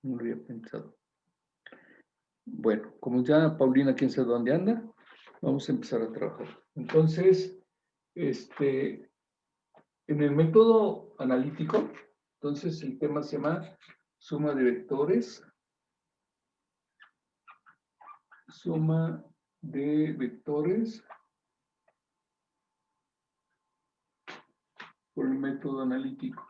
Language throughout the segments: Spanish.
No lo había pensado. Bueno, como ya Paulina, quién sabe dónde anda, vamos a empezar a trabajar. Entonces, en el método analítico, entonces el tema se llama suma de vectores. Suma de vectores por el método analítico.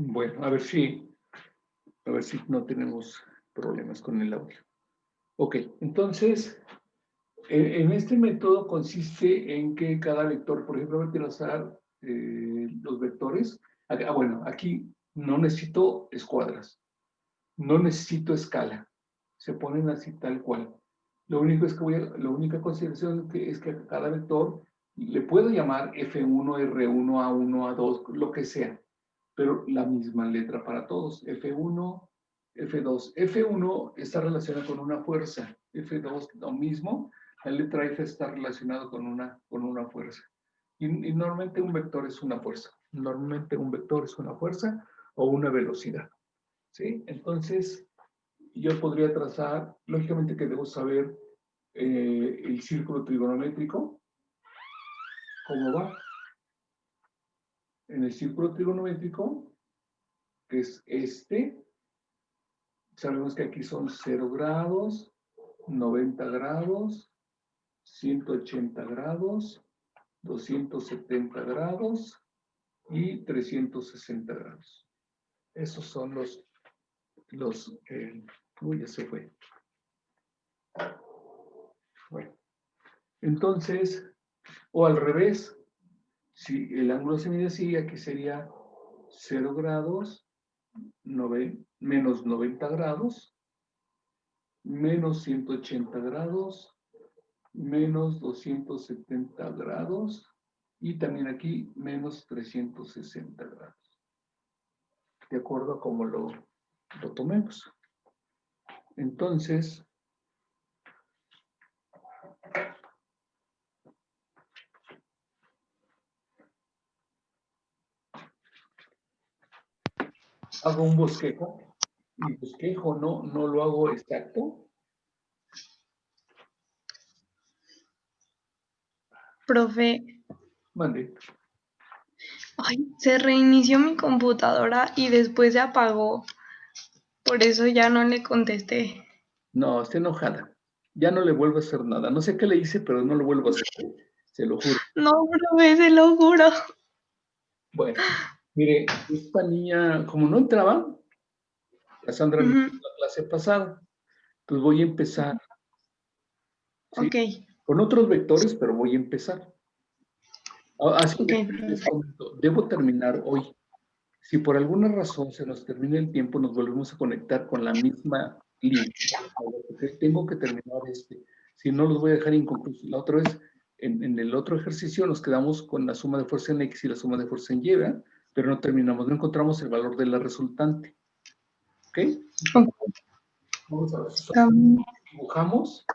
Bueno, a ver si no tenemos problemas con el audio. Ok, entonces, en este método consiste en que cada vector, por ejemplo, voy a trazar los vectores. Bueno, aquí no necesito escuadras, no necesito escala, se ponen así tal cual. Lo único es que la única consideración es que a cada vector le puedo llamar F1, R1, A1, A2, lo que sea, pero la misma letra para todos, F1, F2. F1 está relacionado con una fuerza, F2 lo mismo, la letra F está relacionada con una fuerza. Y normalmente un vector es una fuerza, normalmente un vector es una fuerza o una velocidad, ¿sí? Entonces, yo podría trazar, lógicamente que debo saber el círculo trigonométrico, cómo va. En el círculo trigonométrico, que es sabemos que aquí son 0 grados, 90 grados, 180 grados, 270 grados y 360 grados. Esos son uy, ya se fue. Bueno, entonces, o al revés, si el ángulo se mide así, aquí sería 0 grados, menos 90 grados, menos 180 grados, menos 270 grados y también aquí menos 360 grados. De acuerdo a cómo lo tomemos. Entonces, hago un bosquejo. Y bosquejo no lo hago exacto. Profe, Mande. ay, se reinició mi computadora y después se apagó. Por eso ya no le contesté. No, está enojada. Ya no le vuelvo a hacer nada. No sé qué le hice, pero no lo vuelvo a hacer. Se lo juro. No, profe, se lo juro. Bueno, mire, esta niña, como no entraba, la Sandra no entró la clase pasada. Entonces voy a empezar, ¿sí? Ok. Con otros vectores, pero voy a empezar. Así que Ok, les comento, debo terminar hoy. Si por alguna razón se nos termina el tiempo, nos volvemos a conectar con la misma línea. Porque tengo que terminar Si no, los voy a dejar inconclusos. La otra vez, en el otro ejercicio, nos quedamos con la suma de fuerza en X y la suma de fuerza en Y, ¿verdad? Pero no terminamos, no encontramos el valor de la resultante. ¿Ok? Vamos a ver. Dibujamos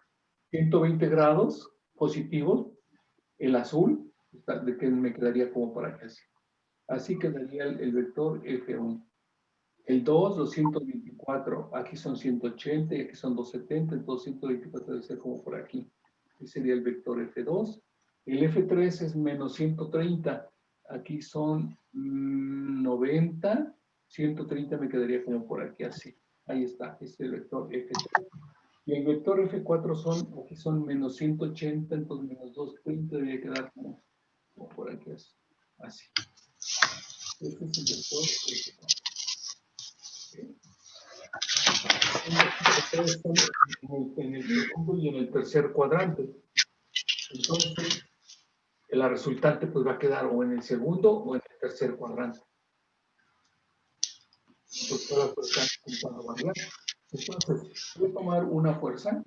120 grados positivos, el azul, de que me quedaría como por acá. Así quedaría el vector F1. El 2, 224, aquí son 180 y aquí son 270, entonces 124 debe ser como por aquí. Ese sería el vector F2. El F3 es menos 130, aquí son 90, 130 me quedaría como por aquí así. Ahí está, este es el vector F3. Y el vector F4 aquí son menos 180, entonces menos 230 debería quedar como por aquí así. Este es el vector F4. En el segundo y en el tercer cuadrante. Entonces, la resultante pues va a quedar o en el segundo o en el tercer cuadrante. pues toda la fuerza intentando variar. Entonces, voy a tomar una fuerza.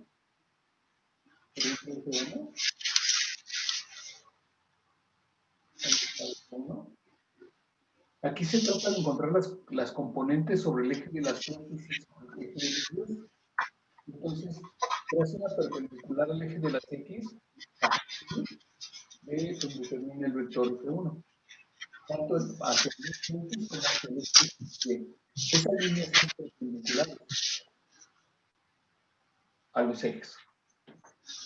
Aquí se trata de encontrar las componentes sobre el eje de las X y sobre el eje de los Y. Entonces, tras una perpendicular al eje de las X, aquí, de donde termina el vector F1. Tanto hacia el eje X como hacia el eje Y. Esa línea es perpendicular a los ejes.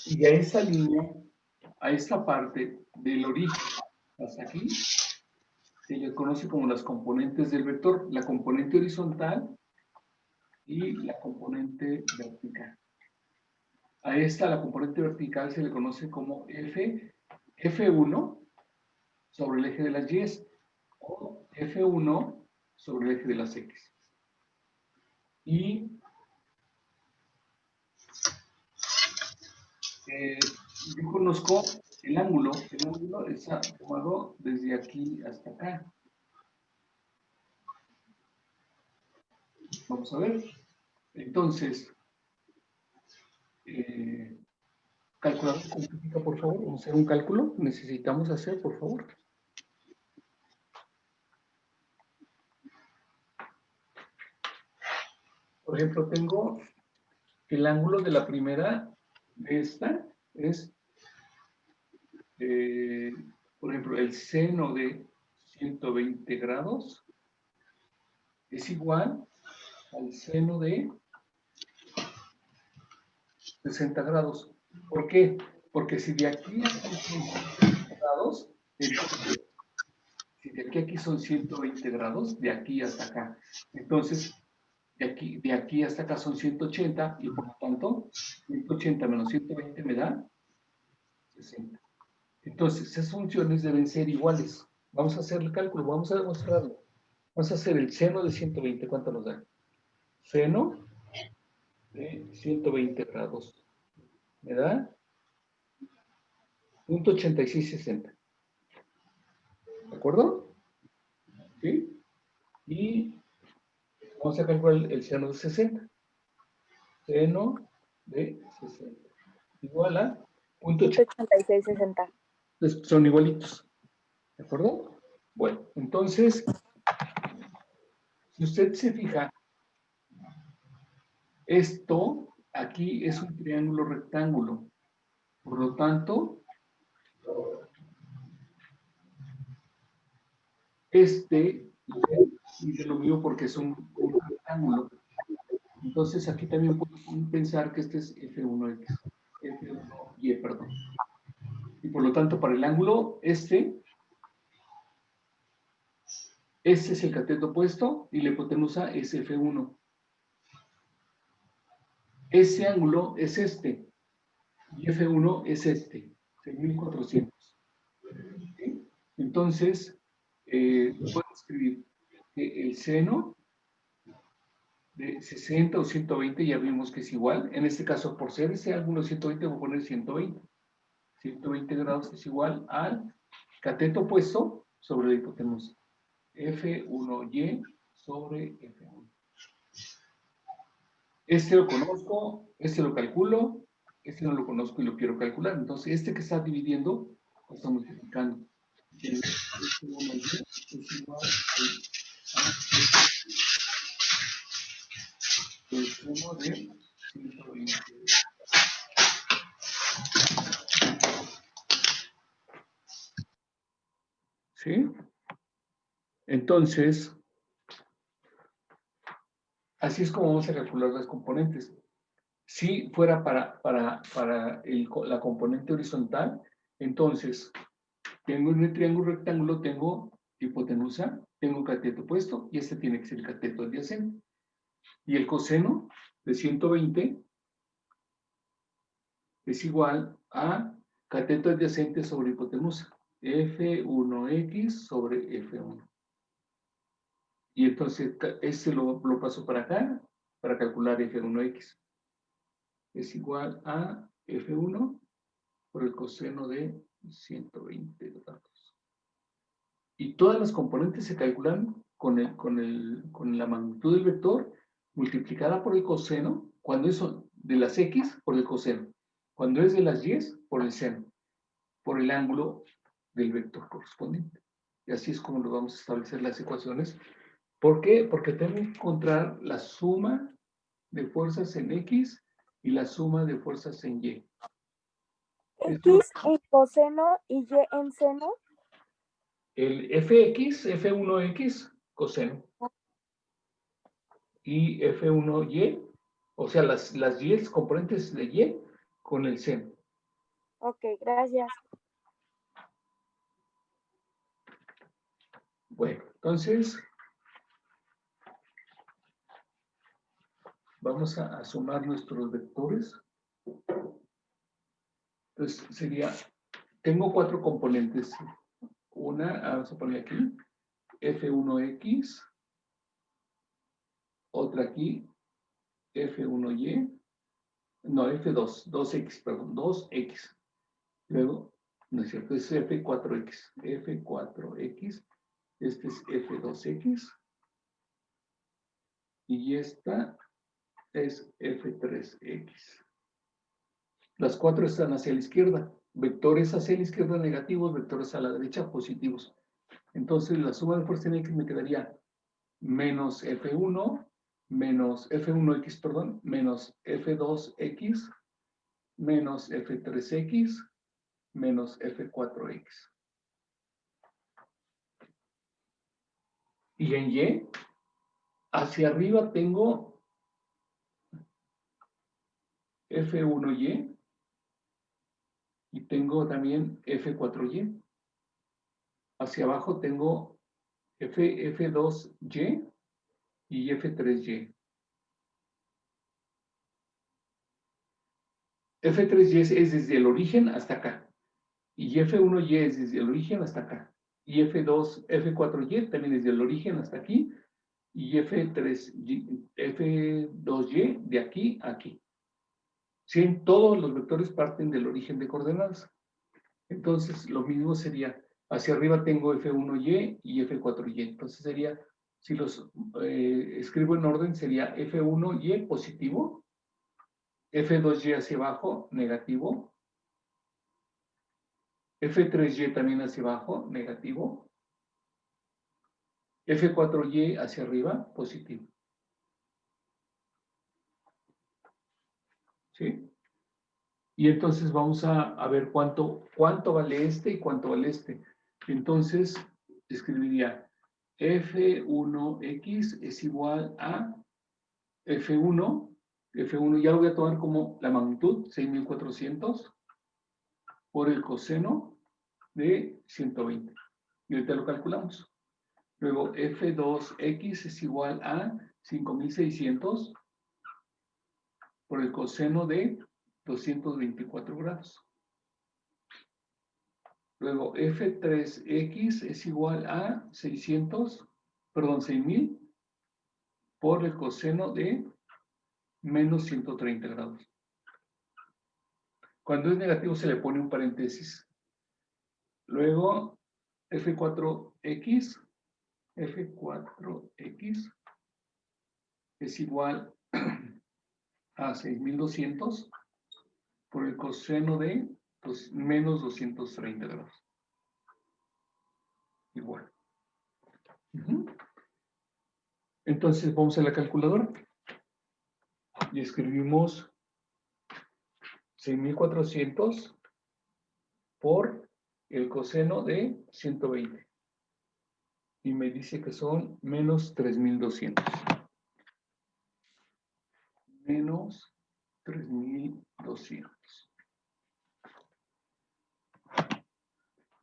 Y a esa línea, a esta parte del origen hasta aquí, se le conoce como las componentes del vector, la componente horizontal y la componente vertical. A esta, la componente vertical, se le conoce como F1 sobre el eje de las Y o F1 sobre el eje de las X. Y yo conozco el ángulo está tomado desde aquí hasta acá. Vamos a ver. Entonces, calculador científica, por favor. Vamos a hacer un cálculo. Necesitamos hacer, por favor. Por ejemplo, tengo el ángulo de la primera de esta es, por ejemplo, el seno de 120 grados es igual al seno de 60 grados. ¿Por qué? Porque si de aquí a aquí son 120 grados, entonces, si de aquí a aquí son 120 grados, de aquí hasta acá. Entonces, de aquí hasta acá son 180 y por lo tanto, 180 menos 120 me da 60. Entonces, esas funciones deben ser iguales. Vamos a hacer el cálculo, vamos a demostrarlo. Vamos a hacer el seno de 120, ¿cuánto nos da? Seno de 120 grados. ¿Me da? 0.8660. ¿De acuerdo? ¿Sí? Y vamos a calcular el seno de 60. Seno de 60. Igual a 0.8660. Son igualitos. ¿De acuerdo? Bueno, entonces, si usted se fija, esto aquí es un triángulo rectángulo. Por lo tanto, dice lo mismo porque es un rectángulo. Entonces, aquí también podemos pensar que este es F1X, F1Y, perdón. Y por lo tanto, para el ángulo, este es el cateto opuesto y la hipotenusa es F1. Ese ángulo es este. Y F1 es este, 6.400. ¿Sí? Entonces, puedo escribir que el seno de 60 o 120, ya vimos que es igual. En este caso, por ser ese ángulo 120, voy a poner 120. 120 grados es igual al cateto opuesto sobre la hipotenusa. F1Y sobre F1. Este lo conozco, este lo calculo, este no lo conozco y lo quiero calcular. Entonces, este que está dividiendo, lo está multiplicando. El F1Y es igual al seno de 120. ¿Sí? Entonces, así es como vamos a calcular las componentes. Si fuera para la componente horizontal, entonces, tengo en el triángulo rectángulo, tengo hipotenusa, tengo cateto opuesto, y este tiene que ser el cateto adyacente. Y el coseno de 120 es igual a cateto adyacente sobre hipotenusa, F1X sobre F1. Y entonces, este lo paso para acá, para calcular F1X. Es igual a F1 por el coseno de 120 grados. Y todas las componentes se calculan con la magnitud del vector multiplicada por el coseno, cuando es de las x por el coseno, cuando es de las y por el seno, por el ángulo del vector correspondiente. Y así es como lo vamos a establecer las ecuaciones. ¿Por qué? Porque tengo que encontrar la suma de fuerzas en x y la suma de fuerzas en y. X en coseno y Y en seno. El fx, f1x, coseno. Y f1y, o sea, las y, componentes de y, con el seno. Ok, gracias. Bueno, entonces, vamos a sumar nuestros vectores. Entonces, sería, tengo 4 componentes. Una, vamos a poner aquí, f1x, otra aquí, f1y, no, f2, 2x, perdón, 2x. Luego, no es cierto, es f4x, f4x, este es f2x, y esta es f3x. Las 4 están hacia la izquierda, vectores hacia la izquierda negativos, vectores a la derecha positivos. Entonces, la suma de fuerza en x me quedaría menos f1, menos f1x, perdón, menos f2x, menos f3x, menos f4x. Y en y, hacia arriba tengo f1y y tengo también f4y. Hacia abajo tengo f2y y f3y. F3y es desde el origen hasta acá. Y F1y es desde el origen hasta acá. Y F4y también desde el origen hasta aquí. Y F2y de aquí a aquí. ¿Sí? Todos los vectores parten del origen de coordenadas. Entonces, lo mismo sería, hacia arriba tengo F1y y F4y. Entonces sería, si los escribo en orden, sería F1y positivo, F2y hacia abajo, negativo, F3y también hacia abajo, negativo, F4y hacia arriba, positivo. ¿Sí? Y entonces vamos a ver cuánto vale este y cuánto vale este. Entonces, escribiría F1x es igual a F1 ya lo voy a tomar como la magnitud, 6400, por el coseno de 120. Y ahorita lo calculamos. Luego, F2x es igual a 5600 por el coseno de 224 grados. Luego, F3x es igual a 6000 por el coseno de menos 130 grados. Cuando es negativo se le pone un paréntesis. Luego, F4x es igual a 6200 por el coseno de menos 230 grados. Igual. Entonces vamos a la calculadora y escribimos 6400 por el coseno de 120. Y me dice que son menos 3200. Menos 3200.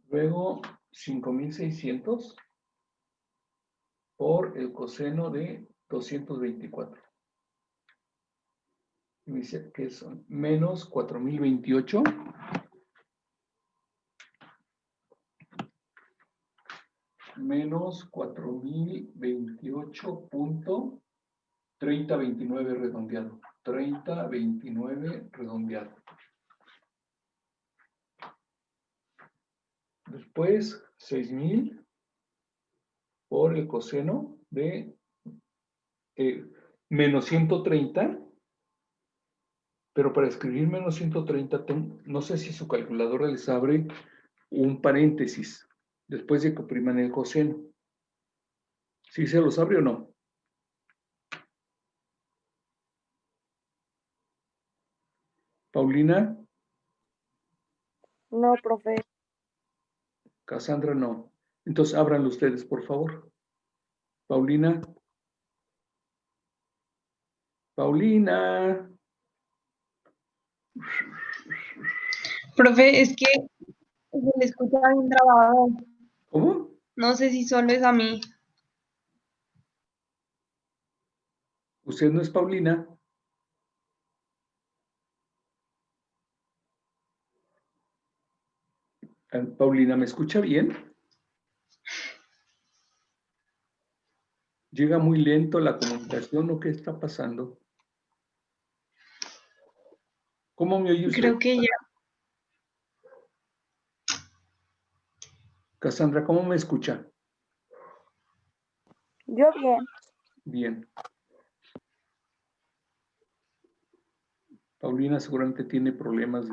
Luego 5600 por el coseno de 224. Y me dice que son menos 4028. Menos 4028.3029 redondeado. 3029 redondeado. Después, 6000 por el coseno de menos 130, pero para escribir menos 130, no sé si su calculadora les abre un paréntesis después de que opriman el coseno. ¿Sí se los abre o no? Paulina, No, profe. Cassandra, no. Entonces, ábranlo ustedes, por favor. Paulina. Paulina. Profe, es que se le escucha bien grabado. ¿Cómo? No sé si solo es a mí. Usted no es Paulina. Paulina, ¿me escucha bien? ¿Llega muy lento la comunicación o qué está pasando? ¿Cómo me oye usted? Creo que ya. Cassandra, ¿cómo me escucha? Yo bien. Bien. Paulina seguramente tiene problemas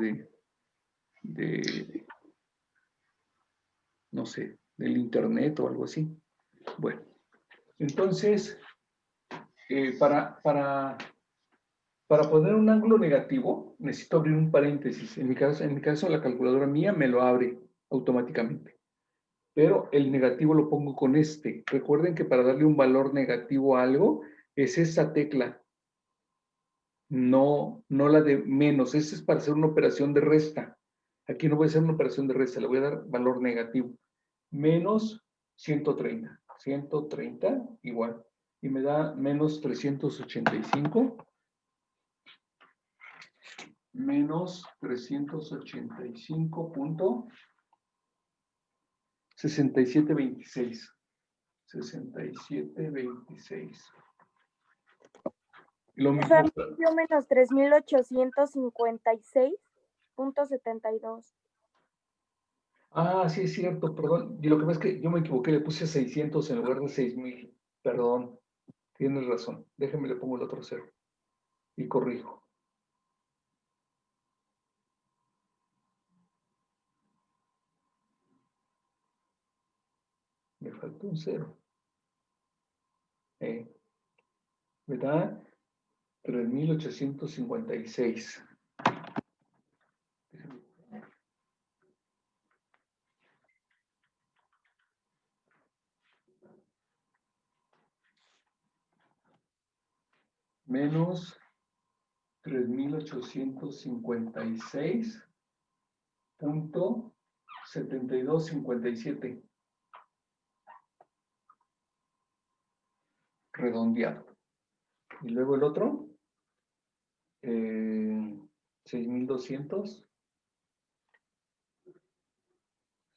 no sé, del internet o algo así. Bueno, entonces, para poner un ángulo negativo, necesito abrir un paréntesis. En mi caso, la calculadora mía me lo abre automáticamente. Pero el negativo lo pongo con este. Recuerden que para darle un valor negativo a algo, es esa tecla. No la de menos. Esa es para hacer una operación de resta. Aquí no voy a hacer una operación de resta, le voy a dar valor negativo. Menos 130. 130 igual. Y me da menos 385. Menos 385.6726. 6726. Lo O sea, mismo. yo menos 3,856.72. Ah, sí, es cierto, perdón. Y lo que pasa es que yo me equivoqué, le puse 600 en lugar de 6000. Perdón, tienes razón. Déjeme, le pongo el otro cero y corrijo. Me faltó un cero. Me da 3856. Menos 3856.7257. Redondeado. Y luego el otro, 6200.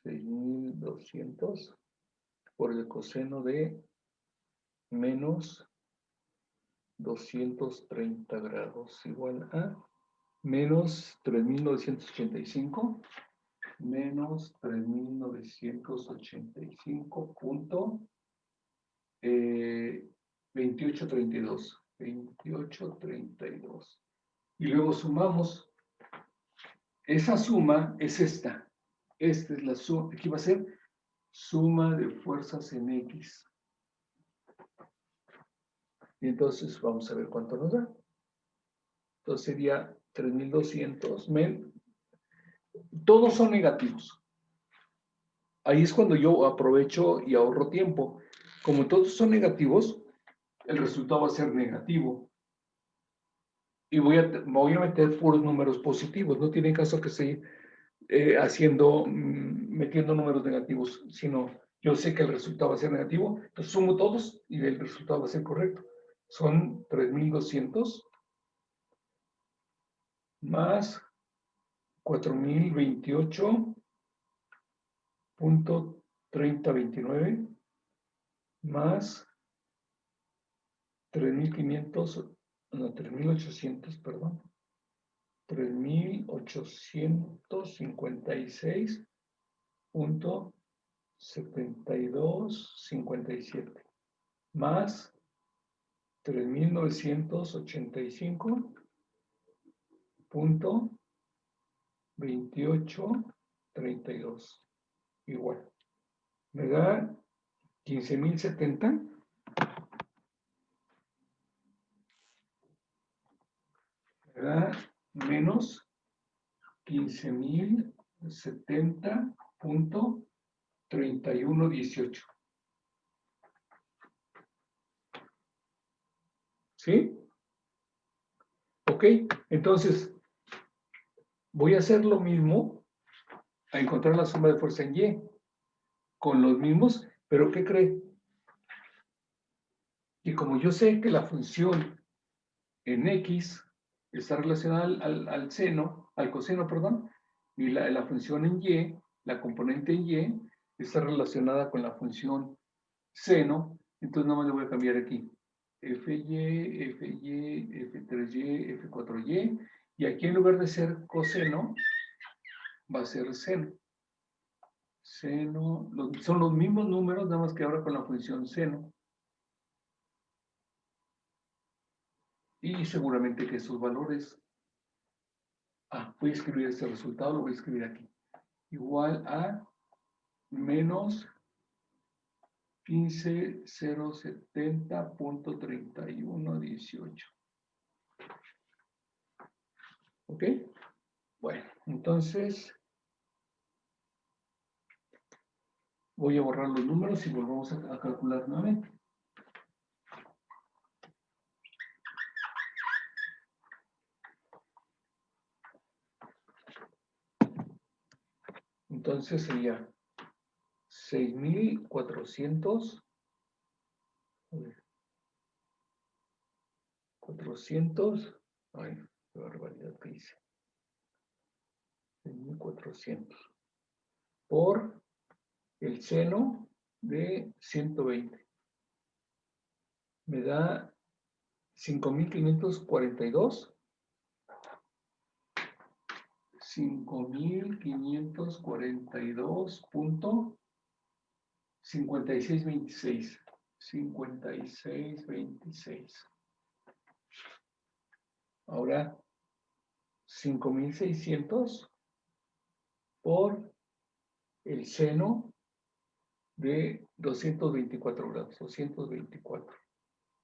6200 por el coseno de menos 230 grados igual a menos 3985 menos 3985.2832. 2832. Y luego sumamos. Esa suma es esta. Esta es la suma. Aquí va a ser suma de fuerzas en X. Y entonces vamos a ver cuánto nos da. Entonces sería 3200. Todos son negativos. Ahí es cuando yo aprovecho y ahorro tiempo. Como todos son negativos, el resultado va a ser negativo. Y voy a meter puros números positivos. No tiene caso que esté metiendo números negativos, sino yo sé que el resultado va a ser negativo, entonces sumo todos y el resultado va a ser correcto. Son 3200 más 4028.3029 más 3500, no, 3800, perdón. 3856.6726. 72.57 más 3.985.2832 igual. Me da 15.070. Me da menos 15.070.3118. ¿Sí? Ok, entonces voy a hacer lo mismo a encontrar la suma de fuerza en Y con los mismos, pero ¿qué cree? Y como yo sé que la función en X está relacionada al seno, al coseno, perdón, y la función en Y, la componente en Y, está relacionada con la función seno, entonces nada más le voy a cambiar aquí. Fy, Fy, F3y, F4y, y aquí en lugar de ser coseno, va a ser seno. Seno, son los mismos números, nada más que ahora con la función seno. Y seguramente que esos valores, voy a escribir este resultado, lo voy a escribir aquí. Igual a menos 15.070.3118. ¿Ok? Bueno, entonces voy a borrar los números y volvemos a calcular nuevamente. Entonces sería 6.400. 400. Ay, qué barbaridad que hice. 6.400 por el seno de 120. Me da 5.542. 5.542.5626. 5626. Ahora 5.600 por el seno de 224 grados. 224.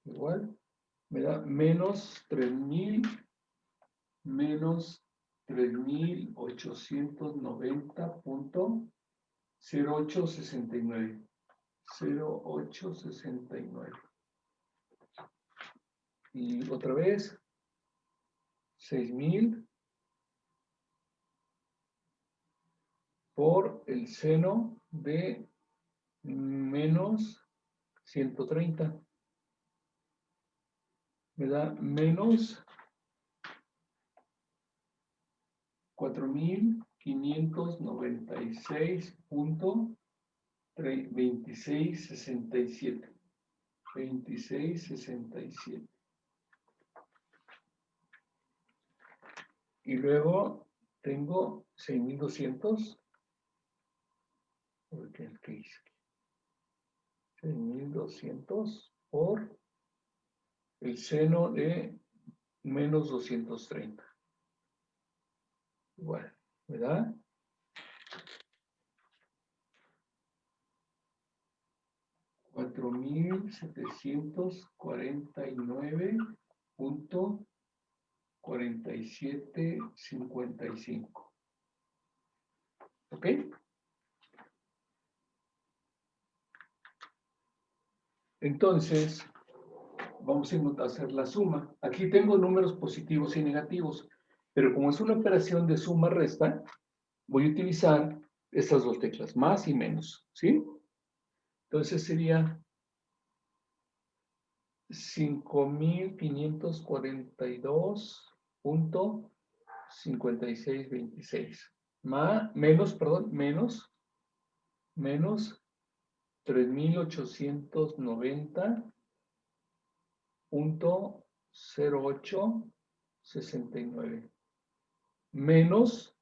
Igual me da menos 3.000 menos 3.890.0869. 0869. Y otra vez 6.000 por el seno de menos 130. Me da menos 4.596.2667. 2667. Y luego tengo 6.200. ¿Qué hice? 6.200 por el seno de menos 230. Igual, ¿verdad? $4.749.4755. ¿Ok? Entonces, vamos a hacer la suma. Aquí tengo números positivos y negativos, pero como es una operación de suma-resta, voy a utilizar estas dos teclas, más y menos, ¿sí? Entonces sería 5.542.5626. Menos 3.890.0869. Menos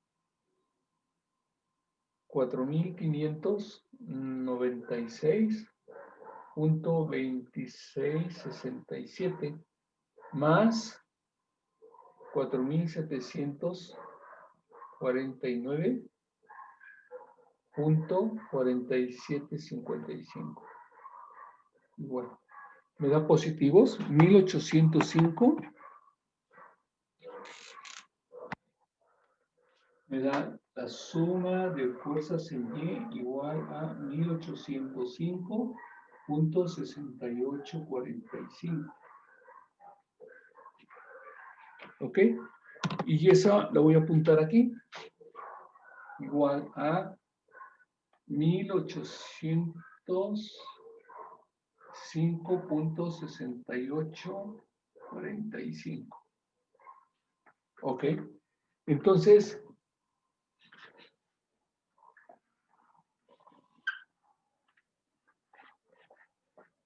4.500 96.2667 más 4.749.4755. Igual. Me da positivos 1805. Me da la suma de fuerzas en Y igual a 1805.6845. ¿Ok? Y esa la voy a apuntar aquí. Igual a 1805.6845. ¿Ok? Entonces,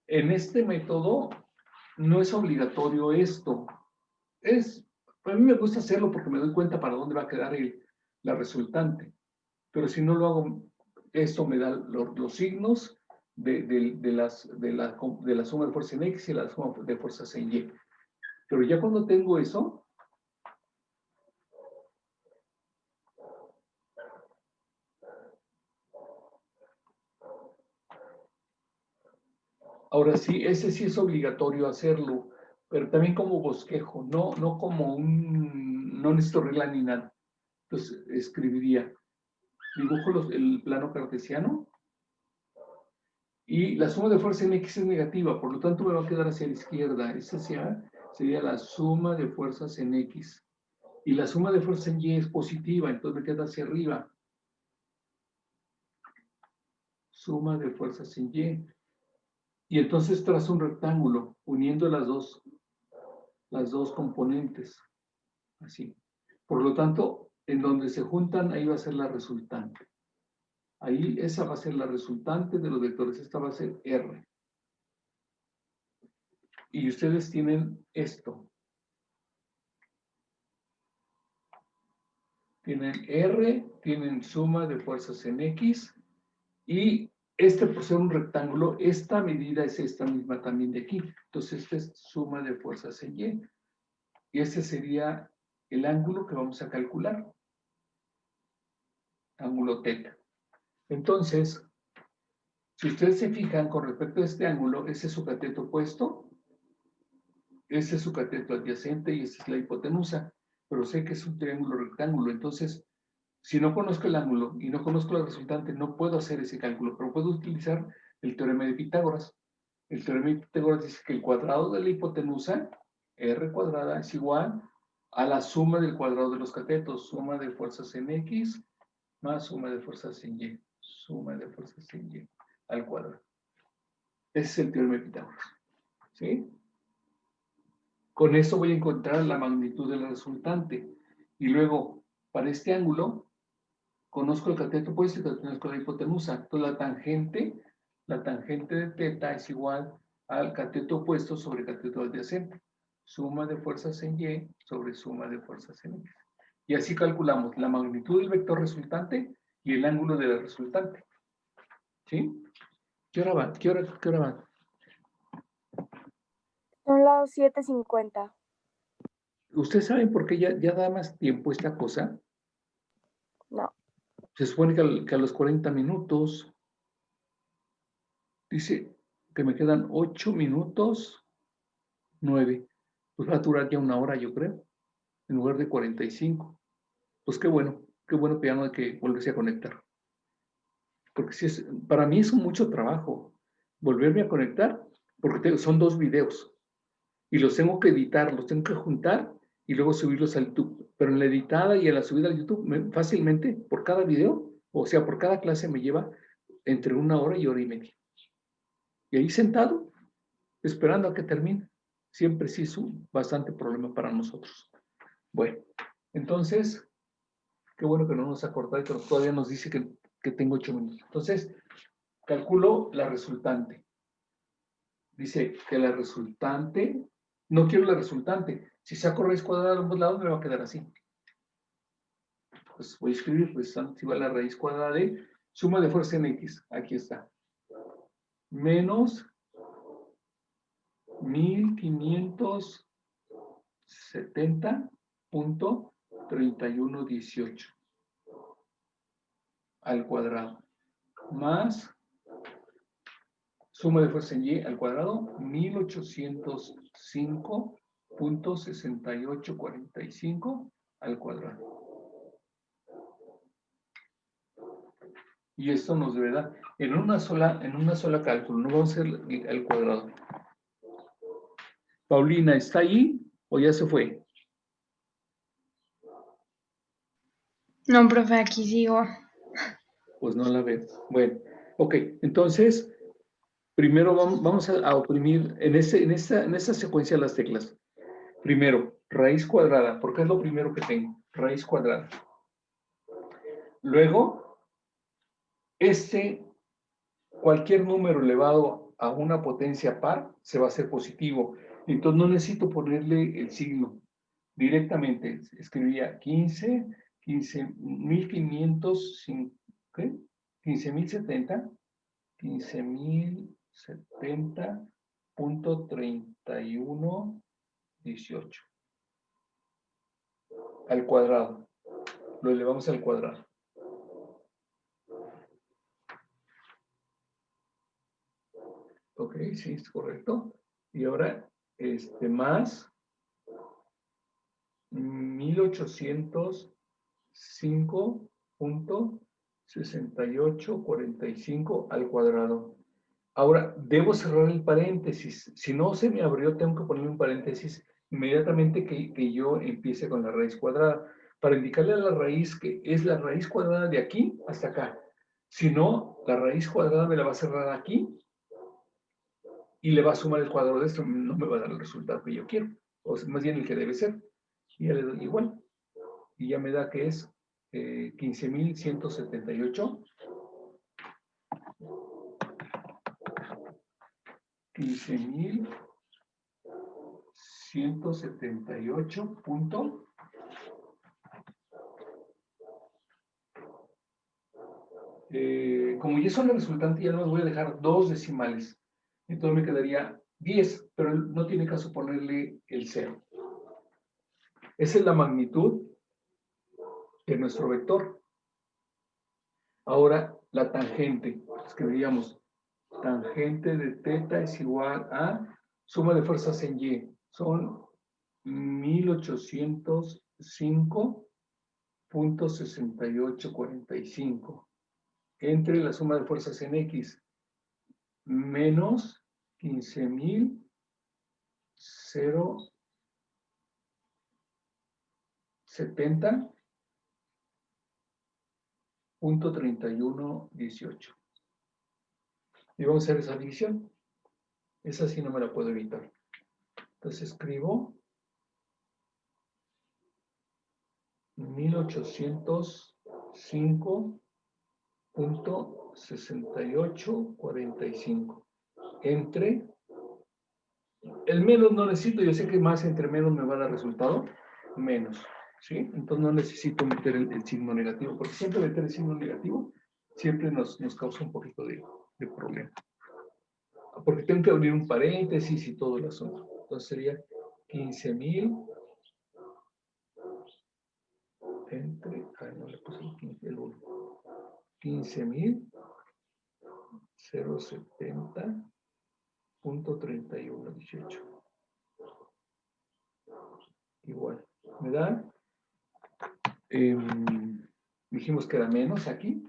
en este método no es obligatorio esto. A mí me gusta hacerlo porque me doy cuenta para dónde va a quedar la resultante. Pero si no lo hago, esto me da los signos de la suma de fuerza en X y la suma de fuerzas en Y. Pero ya cuando tengo eso, ahora sí, ese sí es obligatorio hacerlo, pero también como bosquejo, no como no necesito regla ni nada. Entonces escribiría, dibujo el plano cartesiano y la suma de fuerza en X es negativa, por lo tanto me va a quedar hacia la izquierda. Esa sería la suma de fuerzas en X. Y la suma de fuerza en Y es positiva, entonces me queda hacia arriba. Suma de fuerzas en Y. Y entonces trazo un rectángulo uniendo las dos componentes. Así. Por lo tanto, en donde se juntan, ahí va a ser la resultante. Ahí esa va a ser la resultante de los vectores. Esta va a ser R. Y ustedes tienen esto. Tienen R, tienen suma de fuerzas en X, y por ser un rectángulo, esta medida es esta misma también de aquí. Entonces, esta es suma de fuerzas en Y. Y ese sería el ángulo que vamos a calcular. Ángulo teta. Entonces, si ustedes se fijan con respecto a este ángulo, ese es su cateto opuesto, ese es su cateto adyacente y esta es la hipotenusa. Pero sé que es un triángulo rectángulo, entonces si no conozco el ángulo y no conozco la resultante, no puedo hacer ese cálculo, pero puedo utilizar el teorema de Pitágoras. El teorema de Pitágoras dice que el cuadrado de la hipotenusa, R cuadrada, es igual a la suma del cuadrado de los catetos, suma de fuerzas en X más suma de fuerzas en Y, suma de fuerzas en Y al cuadrado. Ese es el teorema de Pitágoras. ¿Sí? Con eso voy a encontrar la magnitud de la resultante. Y luego, para este ángulo, conozco el cateto opuesto y conozco la hipotenusa. Entonces la tangente de teta es igual al cateto opuesto sobre cateto adyacente. Suma de fuerzas en Y sobre suma de fuerzas en X. Y así calculamos la magnitud del vector resultante y el ángulo de la resultante. ¿Sí? ¿Qué hora va? ¿Qué hora va? Son las 7:50. ¿Ustedes saben por qué ya da más tiempo esta cosa? No. Se supone que a los 40 minutos dice que me quedan 8 minutos 9. Pues va a durar ya 1 hora, yo creo, en lugar de 45. Pues qué bueno que ya no hay que volverse a conectar. Porque si para mí es mucho trabajo volverme a conectar, porque son 2 videos y los tengo que editar, los tengo que juntar y luego subirlos al YouTube. Pero en la editada y en la subida al YouTube, fácilmente, por cada video, o sea, por cada clase me lleva entre 1 hora y hora y media. Y ahí sentado, esperando a que termine. Siempre sí es bastante problema para nosotros. Bueno, entonces, qué bueno que no nos ha cortado y que todavía nos dice que tengo 8 minutos. Entonces, calculo la resultante. Dice que la resultante, no quiero la resultante. Si saco raíz cuadrada de ambos lados, me va a quedar así. Pues voy a escribir, pues si va la raíz cuadrada de Suma de fuerza en X, aquí está. Menos 1570.3118 al cuadrado. Más suma de fuerza en Y al cuadrado, 1805.6845 al cuadrado. Y esto nos debe dar en una sola cálculo, no vamos a hacer el cuadrado. Paulina, ¿está ahí o ya se fue? No, profe, aquí sigo. Pues no la veo. Bueno, ok, entonces, primero vamos a oprimir en esta secuencia las teclas. Primero, raíz cuadrada, porque es lo primero que tengo, raíz cuadrada. Luego, cualquier número elevado a una potencia par se va a hacer positivo. Entonces no necesito ponerle el signo. Directamente escribía 15.070.3118 al cuadrado. Lo elevamos al cuadrado. Ok, sí, es correcto. Y ahora, más 1805.6845 al cuadrado. Ahora, debo cerrar el paréntesis. Si no se me abrió, tengo que poner un paréntesis inmediatamente que yo empiece con la raíz cuadrada, para indicarle a la raíz que es la raíz cuadrada de aquí hasta acá. Si no, la raíz cuadrada me la va a cerrar aquí y le va a sumar el cuadrado de esto, no me va a dar el resultado que yo quiero, o más bien el que debe ser. Y ya le doy igual. Y ya me da que es 15.178. 15.178 punto. Como ya son la resultante, ya no voy a dejar 2 decimales. Entonces me quedaría 10, pero no tiene caso ponerle el 0. Esa es la magnitud de nuestro vector. Ahora, la tangente. Escribiríamos, tangente de θ es igual a suma de fuerzas en Y. Son 1805.6845 entre la suma de fuerzas en X menos 15.070.3118. Y vamos a hacer esa división. Esa sí no me la puedo evitar. Entonces escribo 1805.6845 entre el menos no necesito, yo sé que más entre menos me va a dar resultado, menos, ¿sí? Entonces no necesito meter el signo negativo, porque siempre meter el signo negativo siempre nos causa un poquito de problema. Porque tengo que abrir un paréntesis y todo el asunto. Entonces sería 15.000 entre, no le puse el 1, 15.070.3118. Igual, me da, dijimos que era menos aquí,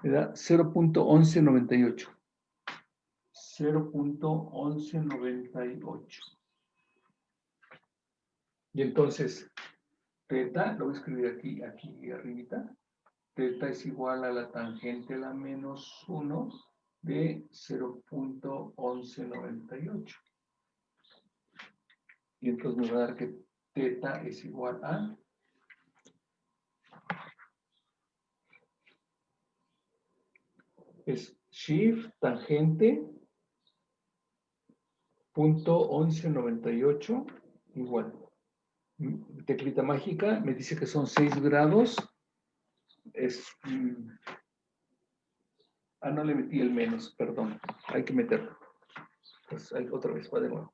me da 0.1198. 0.1198. Y entonces, θ, lo voy a escribir aquí arribita. Θ es igual a la tangente a la menos 1 de 0.1198. Y entonces me va a dar que θ es igual a es shift tangente .1198 igual. Teclita mágica me dice que son 6 grados es... no le metí el menos, perdón. Hay que meterlo. Pues otra vez, va de nuevo.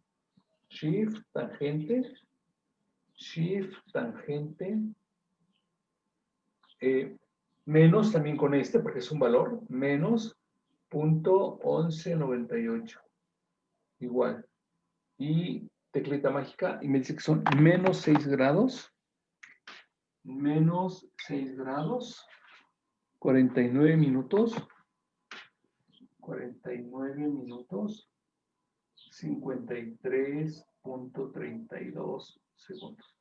Shift, tangente. Shift, tangente. Menos también con este, porque es un valor. Menos .1198. Igual. Y teclita mágica. Y me dice que son menos 6 grados. Menos 6 grados. 49 minutos. 49 minutos. 53.32 segundos.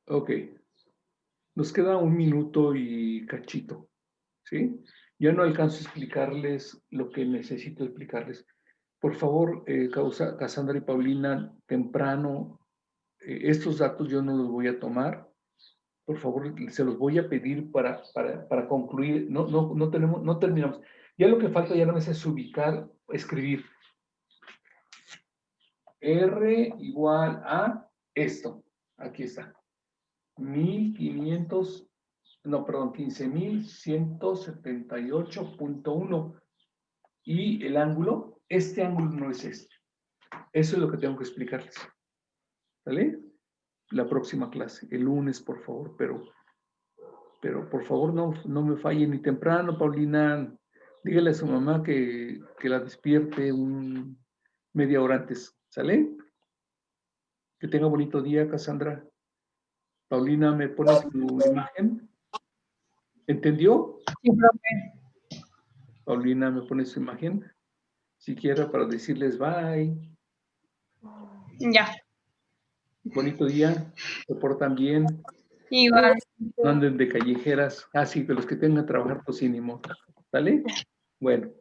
Ok. Nos queda 1 minuto y cachito. ¿Sí? Ya no alcanzo a explicarles lo que necesito explicarles. Por favor, Cassandra y Paulina, temprano, estos datos yo no los voy a tomar. Por favor, se los voy a pedir para concluir. No terminamos. Ya lo que falta ya no es ubicar, escribir. R igual a esto. Aquí está. 15.178.1. Y el ángulo, este ángulo no es este. Eso es lo que tengo que explicarles. ¿Vale? La próxima clase, el lunes, por favor, pero por favor no me falle ni temprano, Paulina. Dígale a su mamá que la despierte media hora antes. ¿Sale? Que tenga bonito día, Cassandra. Paulina, ¿me pones tu imagen? ¿Entendió? Sí, profe. Paulina, ¿me pones su imagen? Siquiera para decirles bye. Ya. Bonito día. Se portan bien. Igual. No anden de callejeras. Sí, de los que tengan que trabajar, pues sí, ni modo. ¿Sale? Bueno.